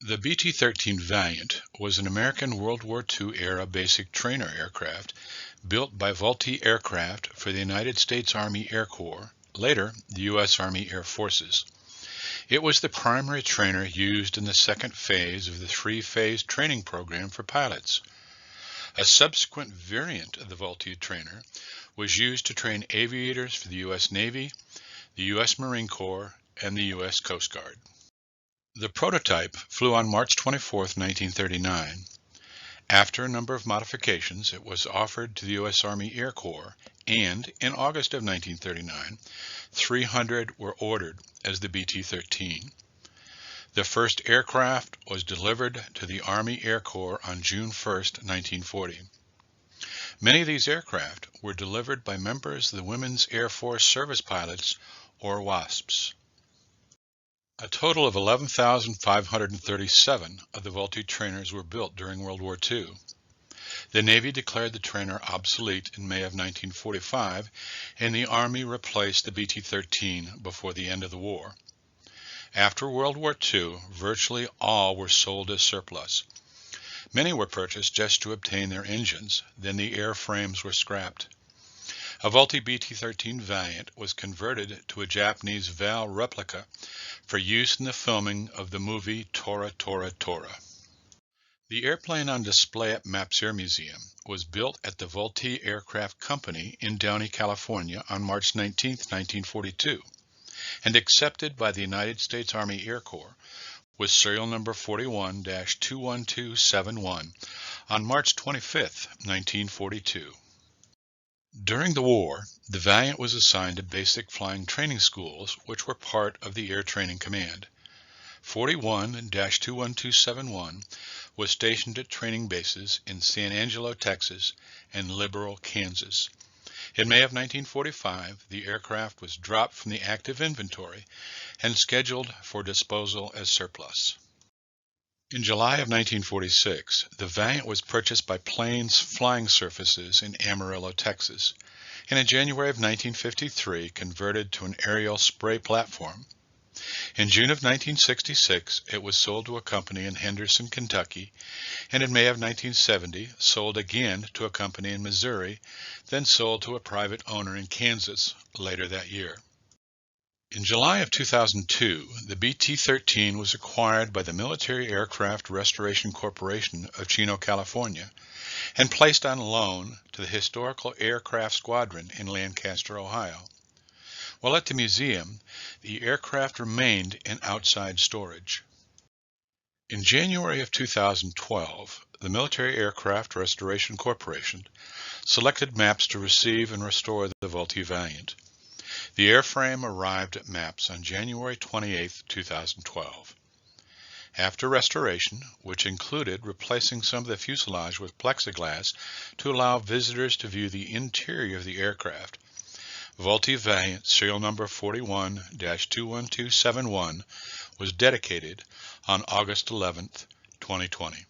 The BT-13 Valiant was an American World War II-era basic trainer aircraft built by Vultee Aircraft for the United States Army Air Corps, later the U.S. Army Air Forces. It was the primary trainer used in the second phase of the three-phase training program for pilots. A subsequent variant of the Vultee trainer was used to train aviators for the U.S. Navy, the U.S. Marine Corps, and the U.S. Coast Guard. The prototype flew on March 24, 1939. After a number of modifications, it was offered to the U.S. Army Air Corps, and in August of 1939, 300 were ordered as the BT-13. The first aircraft was delivered to the Army Air Corps on June 1, 1940. Many of these aircraft were delivered by members of the Women's Air Force Service Pilots, or WASPs. A total of 11,537 of the Vultee trainers were built during World War II. The Navy declared the trainer obsolete in May of 1945, and the Army replaced the BT-13 before the end of the war. After World War II, virtually all were sold as surplus. Many were purchased just to obtain their engines, then the airframes were scrapped. A Vultee BT-13 Valiant was converted to a Japanese Val replica for use in the filming of the movie Tora, Tora, Tora. The airplane on display at Maps Air Museum was built at the Vultee Aircraft Company in Downey, California on March 19, 1942, and accepted by the United States Army Air Corps with serial number 41-21271 on March 25, 1942. During the war, the Valiant was assigned to basic flying training schools, which were part of the Air Training Command. 41-21271 was stationed at training bases in San Angelo, Texas, and Liberal, Kansas. In May of 1945, the aircraft was dropped from the active inventory and scheduled for disposal as surplus. In July of 1946, the Valiant was purchased by Planes Flying Surfaces in Amarillo, Texas, and in January of 1953 converted to an aerial spray platform. In June of 1966, it was sold to a company in Henderson, Kentucky, and in May of 1970, sold again to a company in Missouri, then sold to a private owner in Kansas later that year. In July of 2002, the BT-13 was acquired by the Military Aircraft Restoration Corporation of Chino, California, and placed on loan to the Historical Aircraft Squadron in Lancaster, Ohio. While at the museum, the aircraft remained in outside storage. In January of 2012, the Military Aircraft Restoration Corporation selected MAPS to receive and restore the Vultee Valiant. The airframe arrived at MAPS on January 28, 2012. After restoration, which included replacing some of the fuselage with plexiglass to allow visitors to view the interior of the aircraft, Vultee Valiant serial number 41-21271 was dedicated on August 11, 2020.